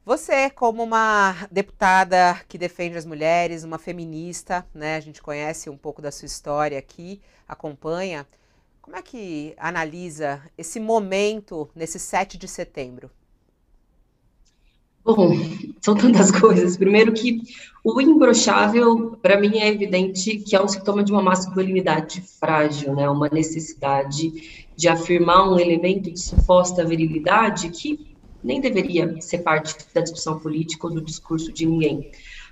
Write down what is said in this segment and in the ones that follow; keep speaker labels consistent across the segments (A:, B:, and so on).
A: Você, como uma deputada que defende as mulheres, uma feminista, né? A gente conhece um pouco da sua história aqui, acompanha. Como é que analisa esse momento nesse 7 de setembro?
B: Bom, são tantas coisas. Primeiro que o imbrochável, para mim, é evidente que é um sintoma de uma masculinidade frágil, né? Uma necessidade de afirmar um elemento de suposta virilidade que nem deveria ser parte da discussão política ou do discurso de ninguém.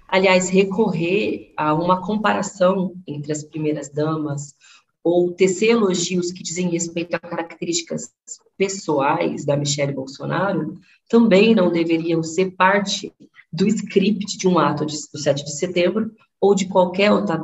B: Aliás, recorrer a uma comparação entre as primeiras damas ou tecer elogios que dizem respeito a características pessoais da Michelle Bolsonaro também não deveriam ser parte do script de um ato do 7 de setembro ou de qualquer outra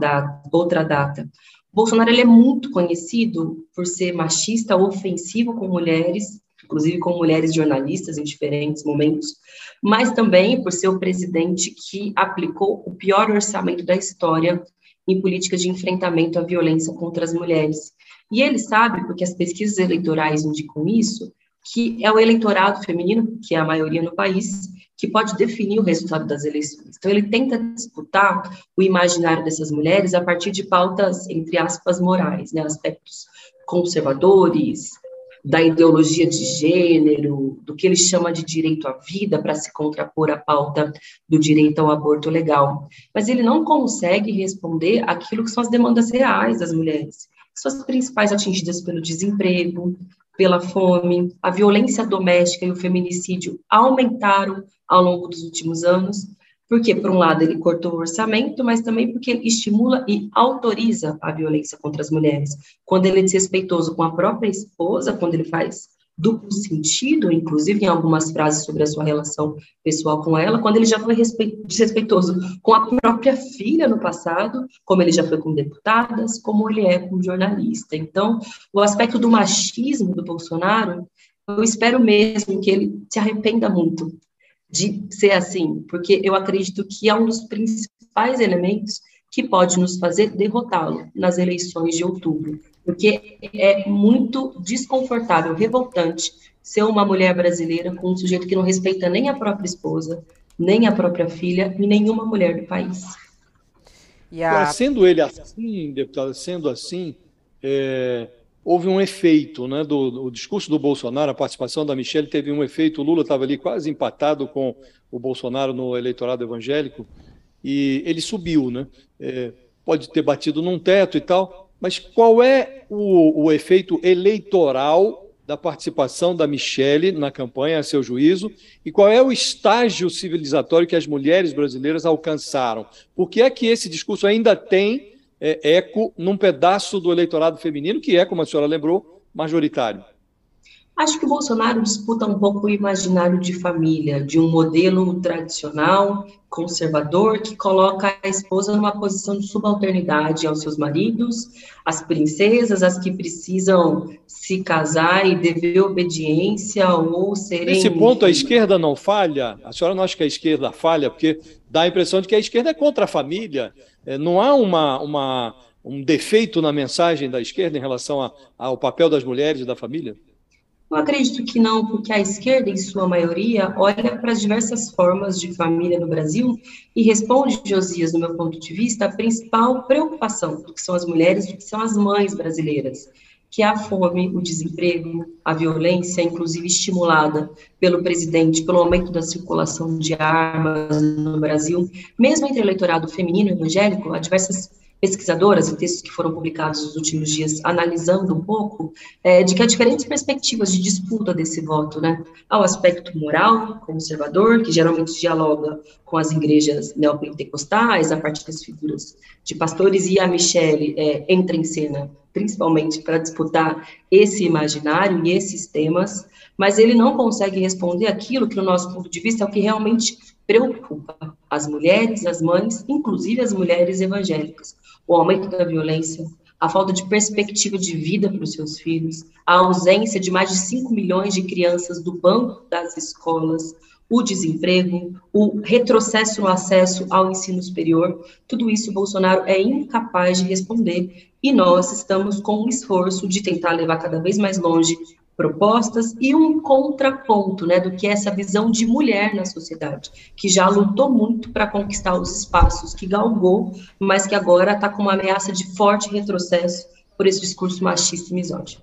B: data. O Bolsonaro ele é muito conhecido por ser machista, ofensivo com mulheres, inclusive com mulheres jornalistas em diferentes momentos, mas também por ser o presidente que aplicou o pior orçamento da história em políticas de enfrentamento à violência contra as mulheres. E ele sabe, porque as pesquisas eleitorais indicam isso, que é o eleitorado feminino, que é a maioria no país, que pode definir o resultado das eleições. Então, ele tenta disputar o imaginário dessas mulheres a partir de pautas, entre aspas, morais, né? Aspectos conservadores, da ideologia de gênero, do que ele chama de direito à vida, para se contrapor à pauta do direito ao aborto legal. Mas ele não consegue responder aquilo que são as demandas reais das mulheres, que são as principais atingidas pelo desemprego, pela fome, a violência doméstica e o feminicídio aumentaram ao longo dos últimos anos, porque, por um lado, ele cortou o orçamento, mas também porque ele estimula e autoriza a violência contra as mulheres. Quando ele é desrespeitoso com a própria esposa, quando ele faz duplo sentido, inclusive em algumas frases sobre a sua relação pessoal com ela, quando ele já foi desrespeitoso com a própria filha no passado, como ele já foi com deputadas, como ele é com jornalista. Então, o aspecto do machismo do Bolsonaro, eu espero mesmo que ele se arrependa muito de ser assim, porque eu acredito que é um dos principais elementos que pode nos fazer derrotá-lo nas eleições de outubro, porque é muito desconfortável, revoltante, ser uma mulher brasileira com um sujeito que não respeita nem a própria esposa, nem a própria filha e nenhuma mulher do país.
A: E
C: Agora,
A: a
C: sendo ele assim, deputada, sendo assim, houve um efeito, né, do discurso do Bolsonaro, a participação da Michelle teve um efeito, o Lula estava ali quase empatado com o Bolsonaro no eleitorado evangélico, e ele subiu, né? Pode ter batido num teto e tal, mas qual é o efeito eleitoral da participação da Michelle na campanha, a seu juízo, e qual é o estágio civilizatório que as mulheres brasileiras alcançaram? Por que é que esse discurso ainda tem eco num pedaço do eleitorado feminino, que é, como a senhora lembrou, majoritário?
B: Acho que o Bolsonaro disputa um pouco o imaginário de família, de um modelo tradicional, conservador, que coloca a esposa numa posição de subalternidade aos seus maridos, as princesas, as que precisam se casar e dever obediência ou
C: Nesse
B: serem,
C: ponto, a
B: enfim.
C: esquerda não falha? A senhora não acha que a esquerda falha? Porque dá a impressão de que a esquerda é contra a família. Não há um defeito na mensagem da esquerda em relação ao papel das mulheres e da família?
B: Eu acredito que não, porque a esquerda, em sua maioria, olha para as diversas formas de família no Brasil e responde, Josias, no meu ponto de vista, a principal preocupação do que são as mulheres, do que são as mães brasileiras, que é a fome, o desemprego, a violência, inclusive estimulada pelo presidente, pelo aumento da circulação de armas no Brasil, mesmo entre o eleitorado feminino e evangélico, há diversas pesquisadoras e textos que foram publicados nos últimos dias, analisando um pouco de que há diferentes perspectivas de disputa desse voto, né? Há o aspecto moral, conservador, que geralmente dialoga com as igrejas neopentecostais, a partir das figuras de pastores, e a Michelle entra em cena principalmente para disputar esse imaginário e esses temas, mas ele não consegue responder aquilo que, no nosso ponto de vista, é o que realmente preocupa as mulheres, as mães, inclusive as mulheres evangélicas. O aumento da violência, a falta de perspectiva de vida para os seus filhos, a ausência de mais de 5 milhões de crianças do banco das escolas, o desemprego, o retrocesso no acesso ao ensino superior, tudo isso o Bolsonaro é incapaz de responder e nós estamos com o esforço de tentar levar cada vez mais longe propostas e um contraponto, né, do que é essa visão de mulher na sociedade, que já lutou muito para conquistar os espaços que galgou, mas que agora está com uma ameaça de forte retrocesso por esse discurso machista e misógino.